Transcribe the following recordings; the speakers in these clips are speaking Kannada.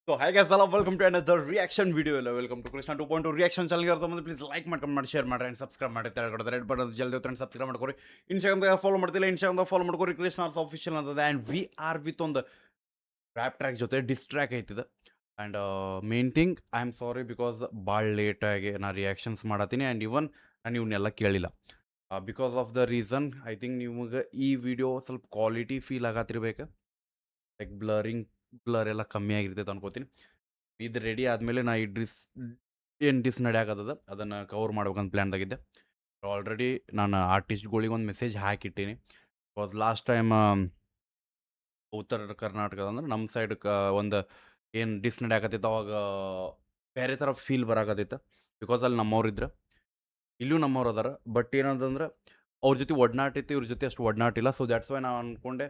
So hi guys, hello, welcome to another reaction video. Welcome to Krishna 2.2 reaction channel. Please like, comment, share, and subscribe. Red button jaldi and subscribe ಮಾಡ್ಕೊರಿ. Instagram follow ಮಾಡ್ತಿಲ್ಲ, Instagram follow ಮಾಡ್ಕೊರಿ. Krishna official ಅಂತದ and we are with on the rap track ಜೊತೆ diss track ಐತಿದ. And main thing I am sorry because ಭಾಳ ಲೇಟ್ ಆಗಿ ನಾ ರಿಯಾಕ್ಷನ್ಸ್ ಮಾಡತ್ತೀನಿ and even ನಾನು ಇವನ್ನೆಲ್ಲ ಕೇಳಿಲ್ಲ. Because of the reason I think ನಿಮಗೆ ಈ ವಿಡಿಯೋ ಸ್ವಲ್ಪ ಕ್ವಾಲಿಟಿ ಫೀಲ್ ಆಗತ್ತಿರ್ಬೇಕು. ಲೈಕ್ ಬ್ಲರ್ ಎಲ್ಲ ಕಮ್ಮಿ ಆಗಿರ್ತೈತೆ ಅನ್ಕೋತೀನಿ. ಇದು ರೆಡಿ ಆದಮೇಲೆ ನಾ ಈ ಡಿಸ್ ನಡೆಯಾಕತ್ತದ ಅದನ್ನು ಕವರ್ ಮಾಡ್ಬೇಕಂತ ಪ್ಲ್ಯಾನ್ದಾಗಿದ್ದೆ. ಆಲ್ರೆಡಿ ನಾನು ಆರ್ಟಿಸ್ಟ್ಗಳಿಗೆ ಒಂದು ಮೆಸೇಜ್ ಹಾಕಿಟ್ಟೀನಿ. ಬಿಕಾಸ್ ಲಾಸ್ಟ್ ಟೈಮ್ ಉತ್ತರ ಕರ್ನಾಟಕದ ಅಂದ್ರೆ ನಮ್ಮ ಸೈಡ್ ಒಂದು ಏನು ಡಿಸ್ ನಡೆಯಾಕತ್ತೈತೆ ಅವಾಗ ಬೇರೆ ಥರ ಫೀಲ್ ಬರಾಕತ್ತೈತೆ. ಬಿಕಾಸ್ ಅಲ್ಲಿ ನಮ್ಮವ್ರಿದ್ರೆ ಇಲ್ಲೂ ನಮ್ಮವ್ರು ಅದಾರ. ಬಟ್ ಏನಂತಂದ್ರೆ ಅವ್ರ ಜೊತೆ ಒಡನಾಟ ಐತಿ, ಇವ್ರ ಜೊತೆ ಅಷ್ಟು ಒಡನಾಟ ಇಲ್ಲ. ಸೊ ದ್ಯಾಟ್ಸ್ ವೈ ನಾನು ಅಂದ್ಕೊಂಡೆ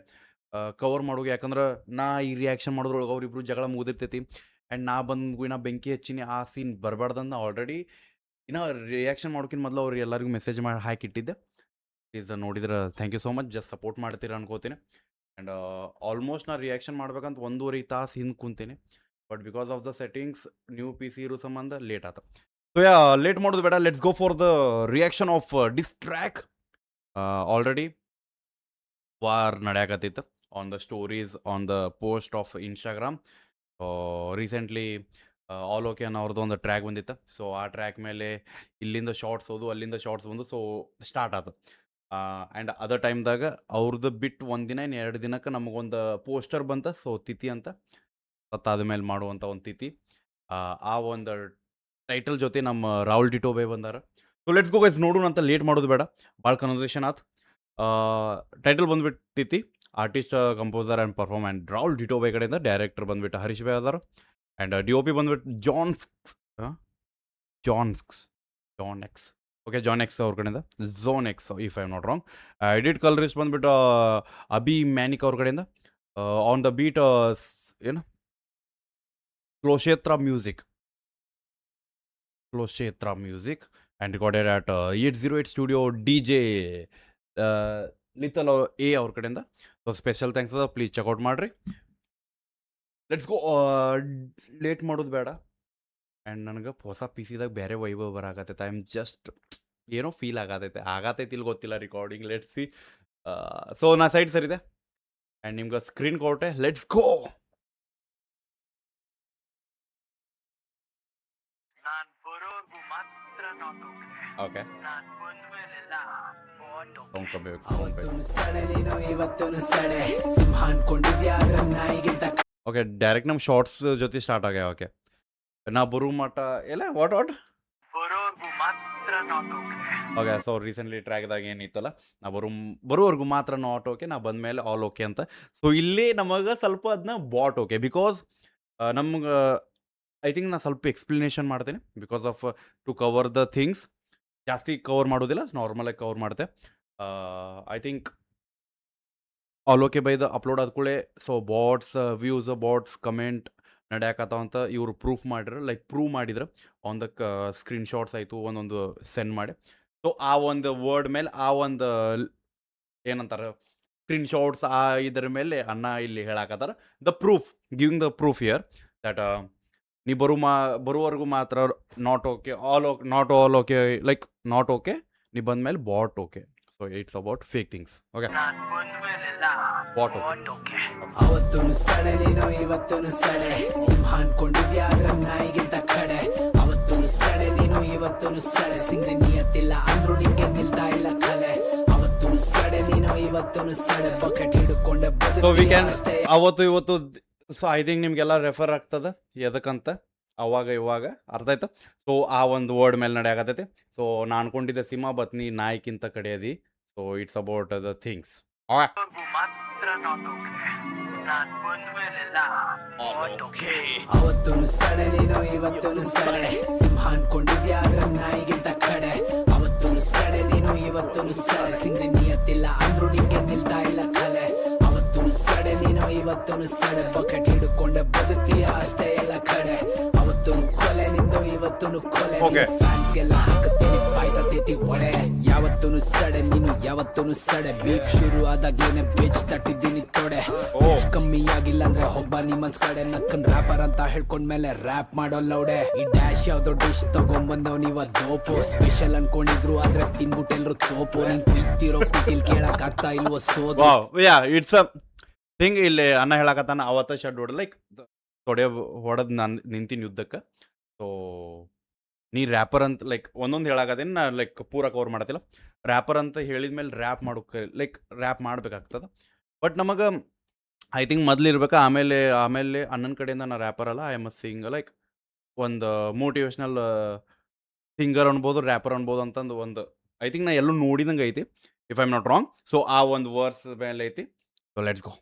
ಕವರ್ ಮಾಡೋಗಿ. ಯಾಕಂದ್ರೆ ನಾ ಈ ರಿಯಾಕ್ಷನ್ ಮಾಡೋದ್ರೊಳಗೆ ಅವ್ರಿಬ್ರು ಜಗಳ ಮುಗಿದಿರ್ತೈತಿ ಆ್ಯಂಡ್ ನಾ ಬಂದು ನಾ ಬೆಂಕಿ ಹಚ್ಚಿನಿ, ಆ ಸೀನ್ ಬರಬಾರ್ದಂದು ಆಲ್ರೆಡಿ ಇನ್ನು ರಿಯಾಕ್ಷನ್ ಮಾಡೋಕ್ಕಿಂತ ಮೊದಲು ಅವ್ರಿಗೆ ಎಲ್ಲರಿಗೂ ಮೆಸೇಜ್ ಮಾಡಿ ಹಾಕಿಟ್ಟಿದ್ದೆ. ಪ್ಲೀಸ್ ನೋಡಿದ್ರೆ thank you so much, just support ಮಾಡ್ತೀರಾ ಅನ್ಕೋತೀನಿ. ಆ್ಯಂಡ್ ಆಲ್ಮೋಸ್ಟ್ ನಾ ರಿಯಾಕ್ಷನ್ ಮಾಡ್ಬೇಕಂತ 1.5 ತಾಸು ಹಿಂದೆ ಕುಂತೀನಿ. But because of the settings new P C ಇರೋ ಸಂಬಂಧ ಲೇಟ್ ಆತ. ಸೊ ಲೇಟ್ ಮಾಡೋದು ಬೇಡ, let's go for the reaction of diss track. Already war ನಡೆಯಾಕತ್ತೈತೆ on the stories on the post of Instagram. Recently All Ok ಅನ್ನೋ ಅವ್ರದ್ದು ಒಂದು ಟ್ರ್ಯಾಕ್ ಬಂದಿತ್ತು. ಸೊ ಆ ಟ್ರ್ಯಾಕ್ ಮೇಲೆ ಇಲ್ಲಿಂದ ಶಾರ್ಟ್ಸ್ ಹೋದು, ಅಲ್ಲಿಂದ ಶಾರ್ಟ್ಸ್ ಬಂದು, ಸೊ ಸ್ಟಾರ್ಟ್ ಆಯ್ತು. ಆ್ಯಂಡ್ ಅದರ್ ಟೈಮ್ದಾಗ ಅವ್ರದ್ದು ಬಿಟ್ಟು 1 ದಿನ 2 ದಿನಕ್ಕೆ ನಮಗೊಂದು ಪೋಸ್ಟರ್ ಬಂತ. ಸೊ ತಿಥಿ ಅಂತ ಸತ್ತಾದ ಮೇಲೆ ಮಾಡುವಂಥ ಒಂದು ತಿಥಿ. ಆ ಒಂದು ಟೈಟಲ್ ಜೊತೆ ನಮ್ಮ ರಾಹುಲ್ ಟಿಟೋಬೆ ಬಂದಾರ. ಸೊ ಲೆಟ್ಸ್ ಗೋ ಗೈಸ್, ನೋಡೋಣ ಅಂತ ಲೇಟ್ ಮಾಡೋದು ಬೇಡ, ಭಾಳ ಕನ್ವರ್ಸೇಷನ್ ಆಯ್ತು. ಟೈಟಲ್ ಬಂದ್ಬಿಟ್ಟು Tithi, artist composer and perform and Rahul ಟಿಟೋಬೆ ಕಡೆಯಿಂದ. ಡೈರೆಕ್ಟರ್ ಬಂದ್ಬಿಟ್ಟು ಹರೀಶ್ ಬೈ ಅದಾರ. ಆ್ಯಂಡ್ ಡಿ ಒ ಪಿ ಬಂದ್ಬಿಟ್ಟು John X okay, John X ಅವ್ರ ಕಡೆಯಿಂದ, Zone X if I am not wrong. Edit colourist ಬಂದ್ಬಿಟ್ಟು ಅಭಿ ಮ್ಯಾನಿಕ್ ಅವ್ರ ಕಡೆಯಿಂದ. ಆನ್ ದ ಬೀಟ್ ಏನು ಕ್ಲೋಕ್ಷೇತ್ರ music and recorded at 808 studio DJ ಲಿತಲ್ ಎ ಅವ್ರ ಕಡೆಯಿಂದ. ಸೊ ಸ್ಪೆಷಲ್ ಥ್ಯಾಂಕ್ಸ್ ಅದ, ಪ್ಲೀಸ್ ಚೆಕ್ಔಟ್ ಮಾಡಿರಿ. ಲೆಟ್ಸ್ ಗೋ, ಲೇಟ್ ಮಾಡೋದು ಬೇಡ. ಆ್ಯಂಡ್ ನನಗೆ ಹೊಸ ಪಿ ಸಿದಾಗ ಬೇರೆ ವೈಭವ ಬರಾಕತ್ತೈತೆ. ಐ ಆಮ್ ಜಸ್ಟ್ ಏನೋ ಫೀಲ್ ಆಗತೈತಿ ಇಲ್ಲಿ ಗೊತ್ತಿಲ್ಲ ರಿಕಾರ್ಡಿಂಗ್. Let's see. ಸೊ ನಾ ಸೈಡ್ ಸರಿದೆ ಆ್ಯಂಡ್ ನಿಮ್ಗೆ ಸ್ಕ್ರೀನ್ ಕೊಟ್ಟೆ. Let's go. Okay, okay, direct ನಮ್ಮ ಶಾರ್ಟ್ಸ್ ಜೊತೆ ಸ್ಟಾರ್ಟ್ ಆಗ್ಯಾವ. ಓಕೆ, ನಾ ಬರೋ ಮಟ್ಟ ಎಲ್ಲ ವಾಟ್ ಓಕೆ. ಸೊ ರೀಸೆಂಟ್ಲಿ ಟ್ರ್ಯಾಕ್ದಾಗ ಏನಿತ್ತಲ್ಲ, ನಾ ಬರೋವರೆಗೂ ಮಾತ್ರ ನಾಟ್ ಓಕೆ, ನಾ ಬಂದಮೇಲೆ ಆಲ್ ಓಕೆ ಅಂತ. ಸೊ ಇಲ್ಲಿ ನಮಗೆ ಸ್ವಲ್ಪ ಅದನ್ನ ಬಾಟ್ ಓಕೆ. ಬಿಕಾಸ್ ನಮ್ಗೆ ಐ ಥಿಂಕ್ ನಾ ಸ್ವಲ್ಪ ಎಕ್ಸ್ಪ್ಲನೇಷನ್ ಮಾಡ್ತೀನಿ. Because of to cover the things ಜಾಸ್ತಿ ಕವರ್ ಮಾಡೋದಿಲ್ಲ, ನಾರ್ಮಲಾಗಿ ಕವರ್ ಮಾಡ್ತೆ. ಐ ಥಿಂಕ್ ಆಲ್ ಓಕೆ ಬೈದ ಅಪ್ಲೋಡ್ ಆದ್ಕೂಳೆ so bots views, bots comment ನಡೆಯಾಕತ್ತಾವಂತ ಇವರು ಪ್ರೂವ್ ಮಾಡಿದ್ರು ಆನ್ ದ ಸ್ಕ್ರೀನ್ ಶಾಟ್ಸ್ ಆಯಿತು, ಒಂದೊಂದು ಸೆಂಡ್ ಮಾಡಿ. ಸೊ ಆ ಒಂದು ವರ್ಡ್ ಮೇಲೆ, ಆ ಒಂದು ಏನಂತಾರೆ ಸ್ಕ್ರೀನ್ ಶಾಟ್ಸ್, ಆ ಇದರ ಮೇಲೆ ಅಣ್ಣ ಇಲ್ಲಿ ಹೇಳಾಕತ್ತಾರ the proof, giving the proof here that ನೀ ಬರುವವರೆಗೂ ಮಾತ್ರ not okay, not All Ok, like not okay, ನೀ ಬಂದಮೇಲೆ bot okay. So it's about fake things. Okay, bot okay. ಅವತ್ತೊಂದು ಸಡೆ ನೀನು ಇವತ್ತೊಂದು ಸಡೆ ಸಿಂಹ ಅನ್ಕೊಂಡಿದ್ಯಾ ನಾಯಿಗಿಂತ ಕಡೆ. ಅವತ್ತೊಂದು ಸಡೆ ನೀನು ಇವತ್ತೊಂದು ಸಡೆ ಸಿಂಗ್ರಿ ನಿಯತ್ತಿಲ್ಲ ಅಂದ್ರು ನಿಂಗೆ ನಿಲ್ತಾ ಇಲ್ಲ ಕಲೆ. ಅವತ್ತೊಂದು ಸಡೆ ನೀನು ಇವತ್ತೊಂದು ಸಡೆ ಬಕೆಟ್ ಹಿಡ್ಕೊಂಡೆ ಬದುಕಿ ಅವತ್ತು ಇವತ್ತು. ಸೊ ಐ ಥಿಂಕ್ ನಿಮಗೆಲ್ಲ ರೆಫರ್ ಆಗ್ತದೆ ಎದಕ್ಕಂತ ಅವಾಗ ಇವಾಗ ಅರ್ಥ ಆಯ್ತು. ಸೊ ಆ ಒಂದು ವರ್ಡ್ ಮೇಲೆ ನಡೆಯಾಕತ್ತೈತಿ. ಸೊ ನಾನು ಅನ್ಕೊಂಡಿದ್ದೆ ಸಿಂಹ ಬತ್ ನೀ ನಾಯಿಕ್ಕಿಂತ ಕಡೆಯದಿ. So it's about the things. ಅವತ್ತೊಂದು ಸಡೆ ನೀನು ಇವತ್ತೊಂದು ಸಡೆ ಸಿಂಹ ಅನ್ಕೊಂಡಿದ್ಯಾ ನಾಯಿಗಿಂತ ಕಡೆ. ಅವತ್ತೊಂದು ಸಡೆ ನೀನು ಇವತ್ತೊಂದು ಸಡೆ ಸಿಂಗ್ರಿ ನಿಯತ್ತಿಲ್ಲ ಅಂದ್ರು ನಿಂಗೆ ನಿಲ್ತಾ ಇಲ್ಲ ಕಲೆ. ಅವತ್ತೊಂದು ಸಡೆ ನೀನು ಇವತ್ತೊಂದು ಸಡೆ ಬಕೆಟ್ ಹಿಡ್ಕೊಂಡೆ ಬದುಕ್ತೀಯ ಅಷ್ಟೇ ಎಲ್ಲ ಕಡೆ. ಅವತ್ತೊಂದು ಕೊಲೆ ನಿಂದು ಇವತ್ತೊಂದು ಕೊಲೆ. ಫ್ಯಾನ್ಸ್ಗೆಲ್ಲ ಹಾಕಿಸ್ತೀನಿ ಪಾಯ್ಸ ತಿತಿ ಒಡೆ. ಯಾವತ್ತೂ ಸಡೆ ನೀನು ಯಾವತ್ತೂ ಸಡೆ ಬೀಫ್ ಶುರು ಆದಾಗ್ಲೇನೆ ಬಿಚ್ ತಟ್ಟಿದ್ದೀನಿ ತೊಡೆ ಓ ಕಮ್ಮಿ ಆಗಿಲ್ಲ ಅಂದ್ರೆ ಹೋಗ್ಬಾ ನಿಮ್ಮನ್ಸ್ ಕಡೆ ನಕ್ಕನ್ ರ್ಯಾಪರ್ ಅಂತ ಹೇಳ್ಕೊಂಡ್ಮೇಲೆ ರ್ಯಾಪ್ ಮಾಡೋ ಲೌಡೆ ಈ ಡ್ಯಾಶ್ ಯಾವ್ದೋ ಡಿಶ್ ತಗೊಂಬಂದವ್ ನೀವ ದೋಪು ಸ್ಪೆಷಲ್ ಅನ್ಕೊಂಡಿದ್ರು ಆದ್ರೆ ತಿನ್ಬಿಟ್ಟೆಲ್ರು ತೋಪು ನಿನ್ ಕುಯ್ತಿರೋ ಪಿಟಿಲ್ ಕೇಳಕ್ ಆಗ್ತಾ ಇಲ್ವೋ ಸೋದು wow yeah it's a thing ಇಲ್ಲಿ ಅನ್ನ ಹೇಳಕತ್ತಾನ ಅವತ್ತ ಶಡ್ ಹೊಡೆದ್ ಲೈಕ್ ತೊಡೆ ಹೊಡೆದ್ ನಾನು ನಿಂತೀನಿ ಯುದ್ಧಕ್ಕೆ ಸೊ ನೀ ರ್ಯಾಪರ್ ಅಂತ ಲೈಕ್ ಒಂದೊಂದು ಹೇಳಾಕತ್ತೀನಿ ನಾ ಲೈಕ್ ಪೂರ ಕವರ್ ಮಾಡತ್ತಿಲ್ಲ ರ್ಯಾಪರ್ ಅಂತ ಹೇಳಿದ್ಮೇಲೆ ರ್ಯಾಪ್ ಮಾಡೋಕೆ ಲೈಕ್ ರ್ಯಾಪ್ ಮಾಡ್ಬೇಕಾಗ್ತದ ಬಟ್ ನಮಗೆ ಐ ಥಿಂಕ್ ಮೊದ್ಲು ಇರ್ಬೇಕು ಆಮೇಲೆ ಆಮೇಲೆ ಅಣ್ಣನ ಕಡೆಯಿಂದ ನಾ ರ್ಯಾಪರ್ ಅಲ್ಲ I M a Singh like ಒಂದು ಮೋಟಿವೇಶ್ನಲ್ ಸಿಂಗರ್ ಅನ್ಬೋದು ರ್ಯಾಪರ್ ಅನ್ಬೋದು ಅಂತಂದು ಒಂದು ಐ ಥಿಂಕ್ ನಾ ಎಲ್ಲೂ ನೋಡಿದಂಗೆ ಐತಿ if I am not wrong so ಆ ಒಂದು ವರ್ಸ್ ಮೇಲೆ ಐತಿ ಸೊ ಲೆಟ್ಸ್ ಗೋ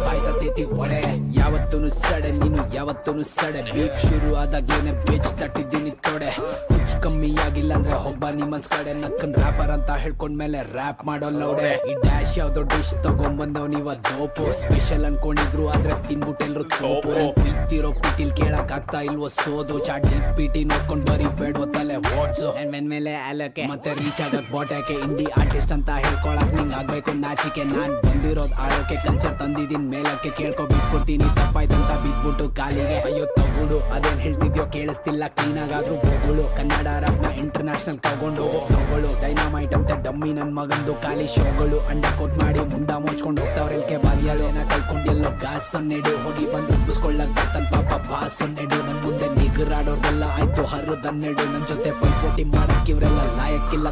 ಪಾಯ್ಸತೈತಿ ಒಡೆ ಯಾವತ್ತೂ ಸಡೆ ನೀನು ಯಾವತ್ತೂ ಸಡೆ ಬೀಫ್ ಶುರು ಆದಾಗ್ಲೇನೆ ಬಿಚ್ ತಟ್ಟಿದ್ದೀನಿ ತೊಡೆ ಹುಚ್ಚ ಕಮ್ಮಿ ಆಗಿಲ್ಲ ಅಂದ್ರೆ ಹೋಗ್ಬಾ ನಿಮ್ಮನ್ಸ್ ಕಡೆ ನಕ್ಕನ್ ರ್ಯಾಪರ್ ಅಂತ ಹೇಳ್ಕೊಂಡ್ಮೇಲೆ ರ್ಯಾಪ್ ಮಾಡೋ ಲೌಡೆ ಈ ಡ್ಯಾಶ್ ಯಾವ್ದೋ ಡಿಶ್ ತಗೊಂಬಂದವ್ ನೀವ ದೋಪು ಸ್ಪೆಷಲ್ ಅನ್ಕೊಂಡಿದ್ರು ಆದ್ರೆ ತಿನ್ಬಿಟ್ಟೆಲ್ರು ತೋಪು ಕುಯ್ತಿರೋ ಪಿಟಿಲ್ ಕೇಳಕ್ ಆಗ್ತಾ ಇಲ್ವೋ ಸೋದು ಚಾಟ್ ಪಿಟಿ ನೋಡ್ಕೊಂಡ್ ಬರೀ ಬೇಡ್ವೋ ತಲೆ ಓಡ್ಸು ಮೇಲೆ ಅಲಕ್ಕೆ ಮತ್ತೆ ರೀಚ್ ಆಗಕ್ ಬೋಟಕ್ಕೆ ಇಂಡಿ ಆರ್ಟಿಸ್ಟ್ ಅಂತ ಹೇಳ್ಕೊಳಕ್ ನಿಂಗ್ ಆಗ್ಬೇಕು ನಾಚಿಕೆ ನಾನ್ ಬಂದಿರೋದ್ ಆಳೋಕೆ ಕಲ್ಚರ್ ತಂದಿದ್ದೀನಿ ಮೇಲಕ್ಕೆ ಕೇಳ್ಕೊ ಬಿಟ್ಬಿಡ್ತೀನಿ ತಪ್ಪಾಯ್ತಂತ ಬಿದ್ಬಿಟ್ಟು ಕಾಲಿಗೆ ಅಯ್ಯೋ ತಗುಡು ಅದೇನ್ ಹೇಳ್ತಿದ್ಯೋ ಕೇಳಿಸ್ತಿಲ್ಲ ಕ್ಲೀನ್ ಆಗಾದ್ರೂ ಹೋಗುಳು ಕನ್ನಡ ರಾಪ್ನ ಇಂಟರ್ನ್ಯಾಷನಲ್ ತಗೊಂಡು ಫ್ಲೋಗಳು ಡೈನಾಮೈಟ್ ಅಂತ ಡಮ್ಮಿ ನನ್ ಮಗಂದು ಖಾಲಿ ಶೋಗಳು ಅಂಡ ಕೊಟ್ ಮಾಡಿ ಮುಂದ ಮುಚ್ಕೊಂಡು ಹೋಗ್ತಾವ್ರೆಲ್ಕೆ ಬರಿಯಲು ಏನ ಕಳ್ಕೊಂಡೆಲ್ಲೋ ಗಾಸ್ ಸೊನ್ನೆಡು ಹೋಗಿ ಬಂದು ಉಬ್ಬಿಸ್ಕೊಳ್ಳಕ್ ಬರ್ತನ್ ಪಾಪ ಬಾಸ್ ಸೊನ್ನೆಡು ನನ್ ಮುಂದೆ ನಿಗರಾಡೋರ್ಗೆಲ್ಲ ಆಯ್ತು ಹರ್ರದನ್ನೆಡು ನನ್ ಜೊತೆ ಪೈಪೋಟಿ ಮಾಡಕ್ ಇವ್ರೆಲ್ಲ ಲಾಯಕ್ಕಿಲ್ಲ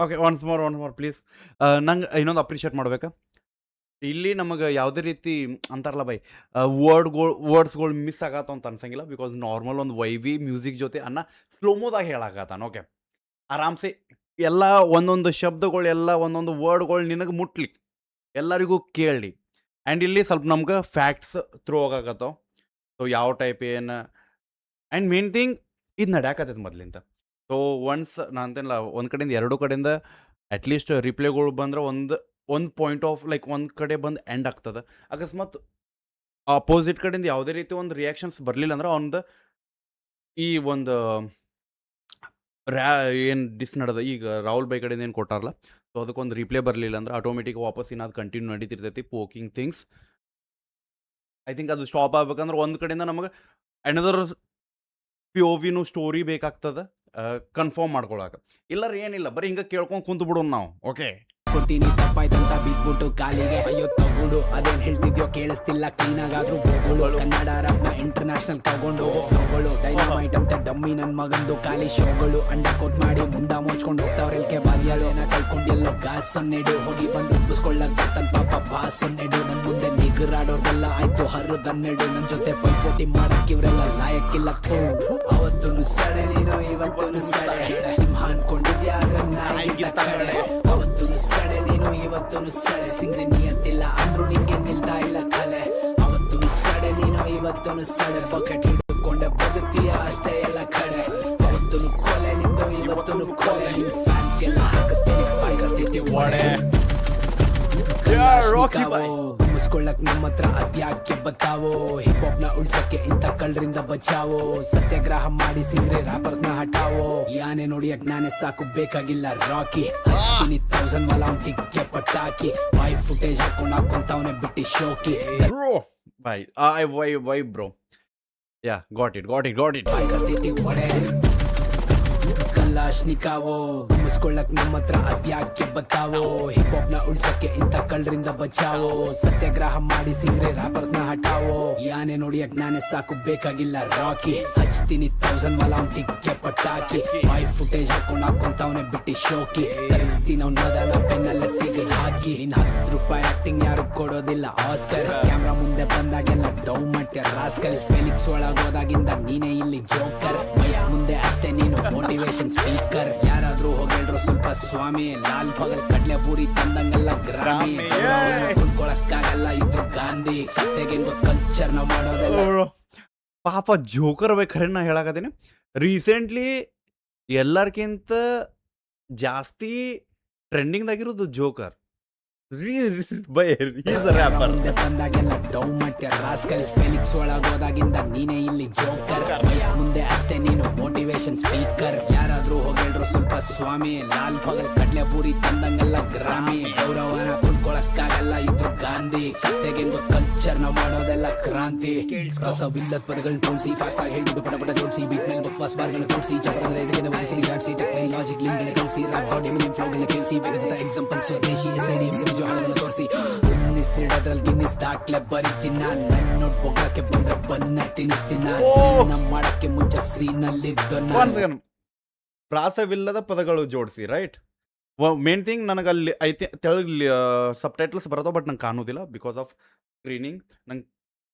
ಓಕೆ ಒನ್ಸ್ ಮೋರ್ ಪ್ಲೀಸ್ ನಂಗೆ ಇನ್ನೊಂದು ಅಪ್ರಿಷಿಯೇಟ್ ಮಾಡ್ಬೇಕಾ ಇಲ್ಲಿ ನಮಗೆ ಯಾವುದೇ ರೀತಿ ಅಂತಾರಲ್ಲ ಬೈ ವರ್ಡ್ಸ್ಗಳು ಮಿಸ್ ಆಗತ್ತ ಅಂತ ಅನ್ಸಂಗಿಲ್ಲ ಬಿಕಾಸ್ ನಾರ್ಮಲ್ ಒಂದು ವೈವಿ ಮ್ಯೂಸಿಕ್ ಜೊತೆ ಅನ್ನ ಸ್ಲೋಮೋದಾಗ ಹೇಳಾಕತ್ತಾನ ಓಕೆ ಆರಾಮ್ಸೆ ಎಲ್ಲ ಒಂದೊಂದು ಶಬ್ದಗಳು ಎಲ್ಲ ಒಂದೊಂದು ವರ್ಡ್ಗಳು ನಿನಗೆ ಮುಟ್ಲಿ ಎಲ್ಲರಿಗೂ ಕೇಳಲಿ ಆ್ಯಂಡ್ ಇಲ್ಲಿ ಸ್ವಲ್ಪ ನಮ್ಗೆ ಫ್ಯಾಕ್ಟ್ಸ್ ಥ್ರೋ ಆಗಾಕತ್ತಾವ ಸೊ ಯಾವ ಟೈಪ್ ಏನು ಆ್ಯಂಡ್ ಮೇನ್ ಥಿಂಗ್ ಇದು ನಡ್ಯಾಕತ್ತೈತೆ ಮೊದ್ಲಿಂದ ಸೊ ಒನ್ಸ್ ನಾನು ಅಂತೇನಿಲ್ಲ ಒಂದು ಕಡೆಯಿಂದ ಎರಡು ಕಡೆಯಿಂದ ಅಟ್ಲೀಸ್ಟ್ ರಿಪ್ಲೈಗಳು ಬಂದ್ರೆ ಒಂದು ಪಾಯಿಂಟ್ ಆಫ್ ಲೈಕ್ ಒಂದು ಕಡೆ ಬಂದು ಎಂಡ್ ಆಗ್ತದೆ ಅಕಸ್ಮಾತ್ ಅಪೋಸಿಟ್ ಕಡೆಯಿಂದ ಯಾವುದೇ ರೀತಿ ಒಂದು ರಿಯಾಕ್ಷನ್ಸ್ ಬರಲಿಲ್ಲ ಅಂದ್ರೆ ಅವ್ನದು ಈ ಒಂದು ಏನು ಡಿಸ್ ನಡೆದ ಈಗ ರಾಹುಲ್ ಬೈ ಕಡೆಯಿಂದ ಏನು ಕೊಟ್ಟಾರಲ್ಲ ಸೊ ಅದಕ್ಕೊಂದು ರಿಪ್ಲೈ ಬರಲಿಲ್ಲ ಅಂದ್ರೆ ಆಟೋಮೆಟಿಕ್ ವಾಪಸ್ ಏನಾದ್ರು ಕಂಟಿನ್ಯೂ ನಡೀತಿರ್ತೈತಿ ಪೋಕಿಂಗ್ ಥಿಂಗ್ಸ್ ಐ ಥಿಂಕ್ ಅದು ಸ್ಟಾಪ್ ಆಗ್ಬೇಕಂದ್ರೆ ಒಂದು ಕಡೆಯಿಂದ ನಮಗೆ ಅನದರ್ ಪಿ ಒ ವಿನೂ ಸ್ಟೋರಿ ಬೇಕಾಗ್ತದೆ ಕನ್ಫರ್ಮ್ ಮಾಡ್ಕೊಳಕ್ಕೆ ಇಲ್ಲರ ಏನಿಲ್ಲ ಬರೀ ಹಿಂಗೆ ಕೇಳ್ಕೊಂಡು ಕುಂತು ಬಿಡೋಣ ನಾವು ಓಕೆ ಕೊಡ್ತೀನಿ ತಪ್ಪಾಯ್ತಂತ ಬಿದ್ಬಿಟ್ಟು ಕಾಲಿಗೆ ಅಯ್ಯೋ ತಗುಡು ಅದೇನ್ ಹೇಳ್ತಿದ್ಯೋ ಕೇಳಿಸ್ತಿಲ್ಲ ಕ್ಲೀನ್ ಆಗಾದ್ರೂ ಹೋಗುಳು ಕನ್ನಡ ರಾಪ್ನ ಇಂಟರ್ನ್ಯಾಷನಲ್ ತಗೊಂಡು ಫ್ಲೋಗಳು ಡೈನಾಮೈಟ್ ಅಂತ ಡಮ್ಮಿ ನನ್ ಮಗಂದು ಖಾಲಿ ಶೋಗಳು ಅಂಡ ಕೊಟ್ ಮಾಡಿ ಮುಂದ ಮುಚ್ಕೊಂಡು ಹೋಗ್ತಾವ್ರೆಲ್ಕೆ ಬರಿಯಲು ಏನ ಕಳ್ಕೊಂಡೆಲ್ಲೋ ಗಾಸ್ ಸೊನ್ನೆಡು ಹೋಗಿ ಬಂದು ಉಬ್ಬಿಸ್ಕೊಳ್ಳಕ್ ಬರ್ತನ್ ಪಾಪ ಬಾಸ್ ಸೊನ್ನೆಡು ನನ್ ಮುಂದೆ ನಿಗರಾಡೋರ್ಗೆಲ್ಲ ಆಯ್ತು ಹರ್ರದನ್ನೆಡು ನನ್ ಜೊತೆ ಪೈಪೋಟಿ ಮಾಡಕ್ ಇವ್ರೆಲ್ಲ ಲಾಯಕ್ಕಿಲ್ಲ ಅವತ್ತೂ ಸಡೆ ನೀನು ಇವತ್ತೂ ಸಡೆ ಸಿಂಹ ಅನ್ಕೊಂಡಿದ್ಯಾ ಆದ್ರೆ ನಾಯಿಗಿಂತ ಕಡೆ ಅವತ್ತೂ ಸಡೆ ನೀನು ಇವತ್ತೂ ಸಡೆ ಸಿಂಗ್ರಿ ನಿಯತ್ತಿಲ್ಲ ಅಂದ್ರು ನಿಂಗೆ ನಿಲ್ತಾ ಇಲ್ಲ ಕಲೆ ಅವತ್ತೂ ಸಡೆ ನೀನು ಇವತ್ತೂ ಸಡೆ ಬಕೆಟ್ ಹಿಡ್ಕೊಂಡೆ ಬದುಕ್ತೀಯ ಅಷ್ಟೇ ಎಲ್ಲ ಕಡೆ ಅವತ್ತೂ ಕೊಲೆ ನಿಂದು ಇವತ್ತೂ ಕೊಲೆ ನಿನ್ ಫ್ಯಾನ್ಸ್ಗೆಲ್ಲ ಹಾಕಿಸ್ತೀನಿ ಪಾಯ್ಸತೈತಿ ಒಡೆ ಗುಮ್ಮಿಸ್ಕೊಳ್ಳಕ್ ನಮ್ಮ ಹತ್ರ ಅದ್ಯಾಕೆ ಬತ್ತಾವೋ ಹಿಪ್ ಹಾಪ್ ನ ಉಳ್ಸಕ್ಕೆ ಇಂಥ ಕಳ್ಳರಿಂದ ಬಚಾವೋ ಸತ್ಯಾಗ್ರಹ ಮಾಡಿ ಸಿಂಗ್ರೆ ರಾಪರ್ಸ್ ನ ಹಟಾವೋ ಯಾನೆ ನೋಡಿಯಕ್ ನಾನೇ ಸಾಕು ಬೇಕಾಗಿಲ್ಲ ರಾಕಿ ಹಚ್ತೀನಿ 1000 ಮಲ ದಿಕ್ಕೆ ಪಟಾಕಿ ವೈ ಫುಟೇಜ್ ಹಾಕೊಂಡವನೆ ಬಿಟ್ಟಿ ಶೋಕಿ why bro yeah got it ಪಾಯ್ಸತೈತಿ ಒಡೆ ಕಲಾಶ್ನಿಕಾವೋ ಗುಮ್ಮಿಸ್ಕೊಳ್ಳಕ್ ನಮ್ಮ ಹತ್ರ ಅದ್ಯಾಕೆ ಬತ್ತಾವೋ ಹಿಪ್ ಹಾಪ್ ನ ಉಳ್ಸಕ್ಕೆ ಇಂಥ ಕಳ್ಳರಿಂದ ಬಚಾವೋ ಸತ್ಯಾಗ್ರಹ ಮಾಡಿ ಸಿಂಗ್ರೆ ರಾಪರ್ಸ್ ನ ಹಟಾವೋ ಯಾನೆ ನೋಡಿಯಕ್ ನಾನೇ ಸಾಕು ಬೇಕಾಗಿಲ್ಲ ರಾಕಿ ಹಚ್ತೀನಿ 1000 ಮಲ ದಿಕ್ಕೆ ಪಟಾಕಿ ವೈ ಫುಟೇಜ್ ಹಾಕೊಂಡವನೆ ಬಿಟ್ಟಿ ಶೋಕಿ ತರಿಸ್ತೀನಿ ಅವ್ನ ಮದನ ಪೆನ್ನಲ್ಲೇ ಸಿಗ ಹಾಕಿ ನಿನ್ ₹10 ಆಕ್ಟಿಂಗ್ ಯಾರು ಕೊಡೋದಿಲ್ಲ ಆಸ್ಕರ್ ಕ್ಯಾಮ್ರಾ ಮುಂದೆ ಬಂದಾಗೆಲ್ಲ ಡೌ ಮಾಡ್ತೀಯ ರಾಸ್ಕಲ್ ಫೆಲಿಕ್ಸ್ ಒಳಗೋದಾಗಿಂದ ನೀನೇ ಇಲ್ಲಿ ಜೋಕರ್ ಮುಂದೆ ಅಷ್ಟೇ ನೀನು ಮೋಟಿವೇಶನ್ ಸ್ಪೀಕರ್ ಯಾರಾದ್ರೂ ಹೋಗಿಲ್ರು ಸ್ವಲ್ಪ ಸ್ವಾಮಿ ಲಾಲ್ ಬಗಲ್ ಕಡ್ಲೆ ಪೂರಿ ತಂದಂಗಲ್ಲ ಗ್ರಾಮಿ ಕುಡ್ಕೊಳಕ್ಕಾಗಲ್ಲ ಇದ್ರು ಗಾಂಧಿ ಕತ್ತೆಗೆ ಕಲ್ಚರ್ ನ ಮಾಡೋದಲ್ಲ ಪಾಪ ಜೋಕರ್ ಖರೆ ನಾ ಹೇಳಕತ್ತೀನಿ ರೀಸೆಂಟ್ಲಿ ಎಲ್ಲರ್ಕಿಂತ ಜಾಸ್ತಿ ಟ್ರೆಂಡಿಂಗ್ದಾಗಿರೋದು ಜೋಕರ್ ಬೈ ಈಸ್ ಅ ರ್ಯಾಪರ್. ಮುಂದೆ ಬಂದಾಗೆಲ್ಲ ಡೌ ಮಟ್ಟೆ ರಾಸ್ಕಲ್ ಫೆಲಿಕ್ಸ್ ಒಳಗೋದಾಗಿಂದ ನೀನೇ ಇಲ್ಲಿ ಜೋಕರ್ ಮುಂದೆ ಅಷ್ಟೇ ನೀನು ಮೋಟಿವೇಶನ್ ಸ್ಪೀಕರ್ ಯಾರಾದ್ರೂ ಹೋಗಿಲ್ರು ಸ್ವಲ್ಪ ಸ್ವಾಮಿ ಲಾಲ್ ಭಗಲ್ ಕಡ್ಲೆ ಪೂರಿ ತಂದಂಗೆಲ್ಲ ಗ್ರಾಮಿ ಗೌರವನ ಕುಳ್ಕೊಳಕ್ಕಾಗಲ್ಲ ಇದ್ರು ಗಾಂಧಿ ಕತ್ತೆಗೆಂಗು ಕಲ್ಚರ್ ನ ಮಾಡೋದೆಲ್ಲ ಕ್ರಾಂತಿ ಕಸವಿಲ್ಲದ ಪದಗಳನ್ನ ತೋರಿಸಿ ಫಾಸ್ಟ್ ಆಗಿ ಹೇಳ್ಬಿಟ್ಟು ಪಟ ಪಟ ಜೋಡಿಸಿ ಬಿಟ್ ಮೇಲೆ ಬಕ್ವಾಸ್ ಬಾರ್ಗಳನ್ನ ತೋರಿಸಿ ಚಪರಗಳ ಎದುರಿಗೆ ಒದಗಿಸಿ ಜಾಡಿಸಿ ಟೆಕ್ನಾಲಜಿಕ್ ಲಿಂಕ್ ಕಳಿಸಿ ರಾಪ್ ಡಿಮಿನಿಂಗ್ ಫ್ಲೋಗಳನ್ನ ಕೇಳಿಸಿ ವಿರುದ್ಧ ಎಕ್ಸಾಂಪಲ್ ಸ್ವದೇಶಿ ಎಸ್ಐಡಿ ಹಾಳಗಳನ್ನು ತೋರಿಸಿ ಇಡದ್ರಲ್ಲಿ ಗಿನ್ನಿಸ್ ದಾಟ್ಲೆ ಬರಿತೀನಿ ನಾನ್ ನನ್ನ ನೋಟ್ ಬೊಗ್ಳಕ್ಕೆ ಬಂದ್ರೆ ಬನ್ನ ತಿನ್ನಿಸ್ತೀನಿ ನಾನ್ ಮಾಡಕ್ಕೆ ಮುಂಚೆ ಸೀನಲ್ಲಿದ್ದು Once again, ಪ್ರಾಸವಿಲ್ಲದ ಪದಗಳು ಜೋಡಿಸಿ ರೈಟ್. ಮೇನ್ ಥಿಂಗ್ ನನಗೆ ಅಲ್ಲಿ ಐತಿ ತೆಳಗ್ ಸಬ್ ಟೈಟಲ್ಸ್ ಬರೋದು ಬಟ್ ನಂಗೆ ಕಾಣೋದಿಲ್ಲ ಬಿಕಾಸ್ ಆಫ್ ಸ್ಕ್ರೀನಿಂಗ್. ನಂಗೆ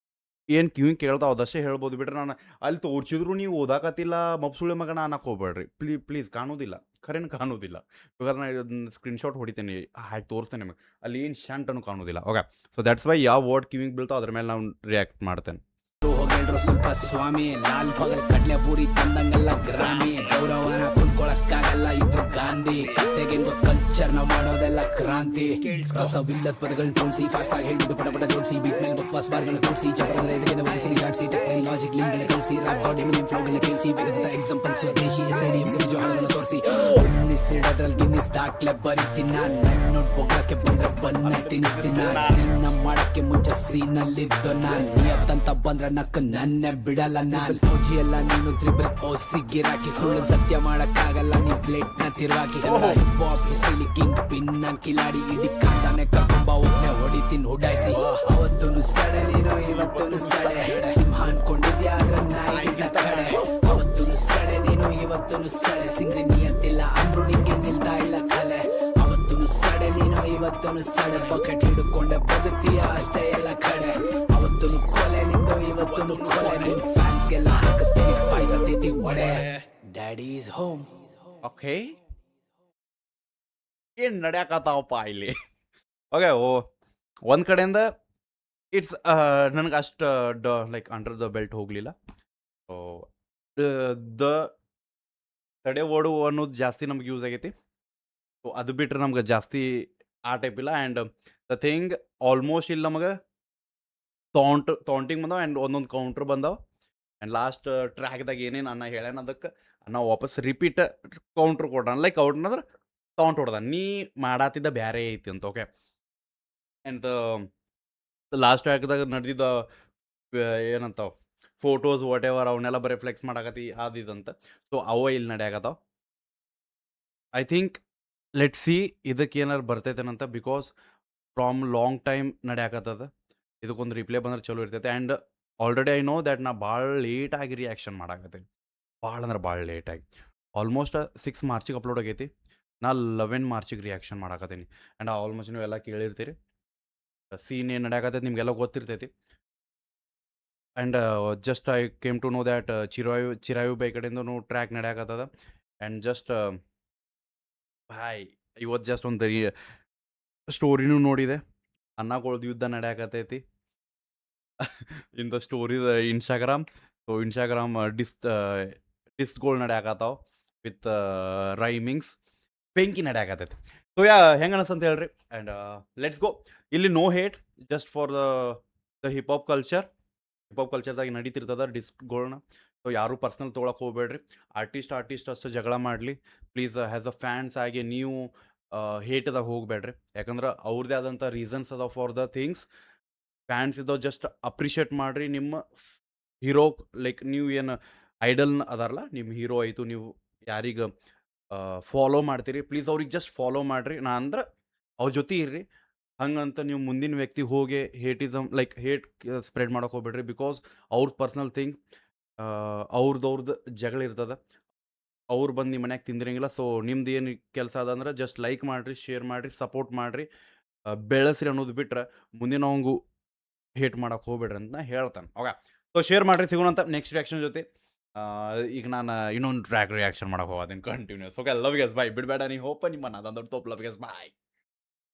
ಏನು ಕಿವಿಂಗ್ ಕೇಳ್ತಾವ ಅದಷ್ಟೇ ಹೇಳ್ಬೋದು ಬಿಟ್ರೆ ನಾನು ಅಲ್ಲಿ ತೋರಿಸಿದ್ರು ನೀವು ಓದಾಕತ್ತಿಲ್ಲ ಮಬ್ಸುಳಿ ಮಗನ ಅನ್ನಕ್ಕೆ ಹೋಗ್ಬೇಡ್ರಿ ಪ್ಲೀಸ್ ಕಾಣೋದಿಲ್ಲ ಖರೇನು ಕಾಣೋದಿಲ್ಲ. ಇವಾಗ ನಾನು ಸ್ಕ್ರೀನ್ಶಾಟ್ ಹೊಡಿತೇನೆ ಹಾಕಿ ತೋರಿಸ್ತೇನೆ ನಿಮಗೆ ಅಲ್ಲಿ ಏನು ಶಾಂಟನ್ನು ಕಾಣೋದಿಲ್ಲ. ಓಕೆ, ಸೊ ದ್ಯಾಟ್ಸ್ ವೈ ಯಾವ ವರ್ಡ್ ಕಿವಿಂಗ್ ಬೀಳ್ತಾವ ಅದ್ರ ಮೇಲೆ ನಾವು ರಿಯಾಕ್ಟ್ ಮಾಡ್ತೇನೆ. ಹೋಗಿಲ್ರು ಸ್ವಲ್ಪ ಸ್ವಾಮಿ ಲಾಲ್ ಭಗಲ್ ಕಡ್ಲೆ ಪೂರಿ ತಂದಂಗೆಲ್ಲ ಗ್ರಾಮಿ ಗೌರವನ ಕುಳ್ಕೊಳಕ್ಕಾಗಲ್ಲ ಇದ್ರು ಗಾಂಧಿ ಕತ್ತೆಗೆಂಗು ಕಲ್ಚರ್ ನ ಮಾಡೋದೆಲ್ಲ ಕ್ರಾಂತಿ ಕಸವಿಲ್ಲದ ಪದಗಳನ್ನ ತೋರಿಸಿ ಫಾಸ್ಟ್ ಆಗಿ ಹೇಳ್ಬಿಟ್ಟು ಪಟ ಪಟ ಜೋಡಿಸಿ ಬಿಟ್ ಮೇಲೆ ಬಕ್ವಾಸ್ ಬಾರ್ಗಳನ್ನ ತೋರಿಸಿ ಚಪರಗಳ ಎದುರಿಗೆ ಒದಗಿಸಿ ಜಾಡಿಸಿ ಟೆಕ್ನಾಲಜಿಕ್ ಲಿಂಕ್ ಕಳಿಸಿ ರಾಪ್ ಡಿಮಿನಿಂಗ್ ಫ್ಲೋಗಳನ್ನ ಕೇಳಿಸಿ ವಿರುದ್ಧ ಎಕ್ಸಾಂಪಲ್ ಸ್ವದೇಶಿ ಎಸ್ಐಡಿ ಹಾಳಗಳನ್ನು ತೋರಿಸಿ ಇಡದ್ರಲ್ಲಿ ಗಿನ್ನಿಸ್ ದಾಟ್ಲೆ ಬರಿತೀನಿ ನಾನ್ ನನ್ನ ನೋಟ್ ಬೊಗ್ಳಕ್ಕೆ ಬಂದ್ರೆ ಬನ್ನ ತಿನ್ನಿಸ್ತೀನಿ ಸೀನ್ ಮಾಡಕ್ಕೆ ಮುಂಚೆ ಸೀನಲ್ಲಿದ್ದು ನಾನ್ ನಿಯತ್ತಂತ ಬಂದ್ರೆ ನಕ್ಕ ನನ್ನೆ ಬಿಡಲ್ಲ ನಾನ್ ಓಜಿ ಎಲ್ಲ ನೀನು ತ್ರಿಬಲ್ ಓ ಸಿಗ್ಗಿರಾಕಿ ಸುಳ್ಳು ಸತ್ಯ ಮಾಡಕ್ಕಾಗಲ್ಲ ನೀ ಪ್ಲೇಟ್ ನ ತಿರ್ವಾಕಿ hip hop history kingpin ನನ್ ಕಿಲಾಡಿ ಇಡೀ ಕಾಂತಾನೆ ಕರ್ಕೊಂಬ ಒಬ್ನೆ ಹೊಡಿತೀನಿ ಹುಡಾಯಿಸಿ ಅವತ್ತೂನು ಸಡೆ ನೀನು ಇವತ್ತೂನು ಸಡೆ ಸಿಂಹ ಅನ್ಕೊಂಡಿದ್ಯಾ ಆದ್ರೆ ನಾಯಿಗಿಂತ ಕಡೆ ಅವತ್ತೂನು ಸಡೆ ನೀನು ಇವತ್ತೂನು ಸಡೆ ಸಿಂಗ್ರಿ ನಿಯತ್ತಿಲ್ಲ ಅಂದ್ರು ನಿಂಗೆ ನಿಲ್ತಾ ಇಲ್ಲ ಕಲೆ ಅವತ್ತೂನು ಸಡೆ ನೀನು ಇವತ್ತೂನು ಸಡೆ ಬಕೆಟ್ ಹಿಡ್ಕೊಂಡೆ ಬದುಕ್ತೀಯ ಅಷ್ಟೇ ಎಲ್ಲ ಕಡೆ ಅವತ್ತೂನು ಕೊಲೆ ನಿಂದು ಇವತ್ತೂನು ಕೊಲೆ ನಿನ್ ಫ್ಯಾನ್ಸ್ಗೆಲ್ಲ ಹಾಕಿಸ್ತೀನಿ ಪಾಯ್ಸ ತಿದ್ದಿ ಒಡೆ ಡ್ಯಾಡಿ ಈಸ್ ಹೋಮ್. ಓಕೆ, ಏನು ನಡೆಯಕತ್ತಾವಪ್ಪ ಇಲ್ಲಿ. ಓಕೆ, ಒಂದು ಕಡೆಯಿಂದ ಇಟ್ಸ್ ನನಗೆ ಅಷ್ಟು ಲೈಕ್ ಅಂಡರ್ ದ ಬೆಲ್ಟ್ ಹೋಗಲಿಲ್ಲ. ಸೊ ದ ತಡೆ ಓಡು ಅನ್ನೋದು ಜಾಸ್ತಿ ನಮ್ಗೆ ಯೂಸ್ ಆಗೈತಿ. ಸೊ ಅದು ಬಿಟ್ರೆ ನಮ್ಗೆ ಜಾಸ್ತಿ ಆ ಟೈಪ್ ಇಲ್ಲ. ಆ್ಯಂಡ್ ದ ಥಿಂಗ್ ಆಲ್ಮೋಸ್ಟ್ ಇಲ್ಲಿ ನಮಗೆ ತೌಂಟಿಂಗ್ ಬಂದಾವ ಆ್ಯಂಡ್ ಒಂದೊಂದು ಕೌಂಟ್ರ್ ಬಂದಾವ. ಆ್ಯಂಡ್ ಲಾಸ್ಟ್ ಟ್ರ್ಯಾಕ್ದಾಗ ಏನೇನು ಅನ್ನ ಹೇಳ್ಯಾನ ಅದಕ್ಕೆ ನಾವು ವಾಪಸ್ ರಿಪೀಟ್ ಕೌಂಟ್ರ್ ಕೊಟ್ಟಾನ. ಲೈಕ್ ಕೌಂಟ್ರ್ ಅಂದ್ರೆ ಕೌಂಟ್ ಹೊಡ್ದ ನೀ ಮಾಡಾತಿದ್ದ ಬೇರೆ ಐತಿ ಅಂತ. ಓಕೆ, ಆ್ಯಂಡ್ ಲಾಸ್ಟ್ ಟ್ರ್ಯಾಕ್ದಾಗ ನಡೆದಿದ್ದ ಏನಂತಾವ ಫೋಟೋಸ್ ವಾಟ್ ಎವರ್ ಅವನ್ನೆಲ್ಲ ಬರೀ ಫ್ಲೆಕ್ಸ್ ಮಾಡಾಕತ್ತಿ ಅದಿದಂತ. ಸೊ ಅವ ಇಲ್ಲಿ ನಡೆಯಾಕತ್ತಾವ. ಐ ಥಿಂಕ್ ಲೆಟ್ ಸಿ ಇದಕ್ಕೆ ಏನಾರು ಬರ್ತೈತೇನಂತ ಬಿಕಾಸ್ ಫ್ರಾಮ್ ಲಾಂಗ್ ಟೈಮ್ ನಡೆಯಾಕತ್ತದ. ಇದಕ್ಕೊಂದು ರಿಪ್ಲೈ ಬಂದ್ರೆ ಚಲೋ ಇರ್ತೈತೆ. And already I know that ನಾ ಭಾಳ ಲೇಟಾಗಿ ರಿಯಾಕ್ಷನ್ ಮಾಡಾಕತ್ತೀನಿ. ಭಾಳ ಅಂದ್ರೆ ಭಾಳ ಲೇಟಾಗಿ. ಆಲ್ಮೋಸ್ಟ್ 6 ಮಾರ್ಚಿಗೆ ಅಪ್ಲೋಡ್ ಆಗೈತಿ. ನಾ 11 ಮಾರ್ಚಿಗೆ ರಿಯಾಕ್ಷನ್ ಮಾಡಾಕತ್ತೀನಿ. ಆ್ಯಂಡ್ ಆಲ್ಮೋಸ್ಟ್ ನೀವೆಲ್ಲ ಕೇಳಿರ್ತೀರಿ ಸೀನ್ ಏನು ನಡೆಯಾಕತ್ತೈತಿ ನಿಮಗೆಲ್ಲ ಗೊತ್ತಿರ್ತೈತಿ. And just I came to know that Chirayu ಬೈ ಕಡೆಯಿಂದನೂ ಟ್ರ್ಯಾಕ್ ನಡೆಯಾಕತ್ತದ. ಆ್ಯಂಡ್ ಜಸ್ಟ್ ಬಾಯ್ ಇವತ್ತು ಜಸ್ಟ್ ಒಂದು ಸ್ಟೋರಿನೂ ನೋಡಿದೆ. ಅನ್ನಗೊಳ್ದು ಯುದ್ಧ ನಡೆಯಾಕತ್ತೈತಿ in the story Instagram. So Instagram ಡಿಸ್ಗಳು ನಡೆಯಾಕತ್ತಾವ ವಿತ್ ರೈಮಿಂಗ್ಸ್ ಬೆಂಕಿ ನಡೆಯಾಕತ್ತೈತಿ. ಸೊ ಹೆಂಗೆ ಅನಿಸ್ತಂತ ಹೇಳ್ರಿ. And let's go. ಇಲ್ಲಿ no hate, just for the hip hop ಕಲ್ಚರ್ದಾಗ ನಡೀತಿರ್ತದ ಡಿಸ್ಕ್ಗಳ್ನ. ಸೊ ಯಾರೂ ಪರ್ಸ್ನಲ್ ತೊಗೊಳಕ್ಕೆ ಹೋಗ್ಬೇಡ್ರಿ. ಆರ್ಟಿಸ್ಟ್ ಅಷ್ಟು ಜಗಳ ಮಾಡಲಿ ಪ್ಲೀಸ್. ಆ್ಯಸ್ ಅ ಫ್ಯಾನ್ಸ್ ಆಗಿ ನೀವು ಹೇಟದಾಗ ಹೋಗ್ಬೇಡ್ರಿ. ಯಾಕಂದ್ರೆ ಅವ್ರದ್ದೇ ಆದಂಥ ರೀಸನ್ಸ್ ಅದಾವ ಫಾರ್ ದ ಥಿಂಗ್ಸ್. ಫ್ಯಾನ್ಸ್ ಇದ್ದಾವೆ ಜಸ್ಟ್ ಅಪ್ರಿಷಿಯೇಟ್ ಮಾಡಿರಿ ನಿಮ್ಮ ಹೀರೋ. ಲೈಕ್ ನೀವು ಏನು ಐಡಲ್ ಅದಾರಲ್ಲ ನಿಮ್ಮ ಹೀರೋ ಆಯಿತು, ನೀವು ಯಾರಿಗೆ ಫಾಲೋ ಮಾಡ್ತೀರಿ ಪ್ಲೀಸ್ ಅವ್ರಿಗೆ ಜಸ್ಟ್ ಫಾಲೋ ಮಾಡಿರಿ. ನಾ ಅಂದ್ರೆ ಅವ್ರ ಜೊತೆ ಇರ್ರಿ. ಹಂಗಂತ ನೀವು ಮುಂದಿನ ವ್ಯಕ್ತಿ ಹೋಗಿ ಹೇಟಿಸಮ್ ಲೈಕ್ ಹೇಟ್ ಸ್ಪ್ರೆಡ್ ಮಾಡೋಕೆ ಹೋಗ್ಬೇಡ್ರಿ. ಬಿಕಾಸ್ ಅವ್ರದ್ದು ಪರ್ಸ್ನಲ್ ಥಿಂಗ್, ಅವ್ರದ್ದು ಜಗಳ ಇರ್ತದೆ. ಅವ್ರು ಬಂದು ನಿಮ್ಮ ಮನ್ಯಾಗ ತಿಂದಿರಂಗಿಲ್ಲ. ಸೊ ನಿಮ್ದು ಏನು ಕೆಲಸ ಅದಂದ್ರೆ ಜಸ್ಟ್ ಲೈಕ್ ಮಾಡಿರಿ, ಶೇರ್ ಮಾಡಿರಿ, ಸಪೋರ್ಟ್ ಮಾಡಿರಿ, ಬೆಳೆಸ್ರಿ ಅನ್ನೋದು ಬಿಟ್ರೆ ಮುಂದಿನವಂಗೂ ಹೇಟ್ ಮಾಡೋಕೆ ಹೋಗ್ಬೇಡ್ರಿ ಅಂತ ನಾ ಹೇಳ್ತಾನೆ. ಓಕೆ, ಸೊ ಶೇರ್ ಮಾಡಿರಿ. ಸಿಗೋಣಂತ ನೆಕ್ಸ್ಟ್ ರಿಯಾಕ್ಷನ್ ಜೊತೆ. ಈಗ ನಾನು ಇನ್ನೊಂದು ಟ್ರ್ಯಾಕ್ ರಿಯಾಕ್ಷನ್ ಮಾಡೋಕೆ ಹೋಗೋದೇನು ಕಂಟಿನ್ಯೂಸ್. ಓಕೆ, ಲವ್ ಗೆಸ್ ಬಾಯ್. ಬಿಡಬೇಡ ನೀ ಹೋಪ ನಿಮ್ಮ ನಾನು ಅದೊಂದು ತೋಪ್ ಲವ್ ಗೆಸ್ ಬಾಯ್.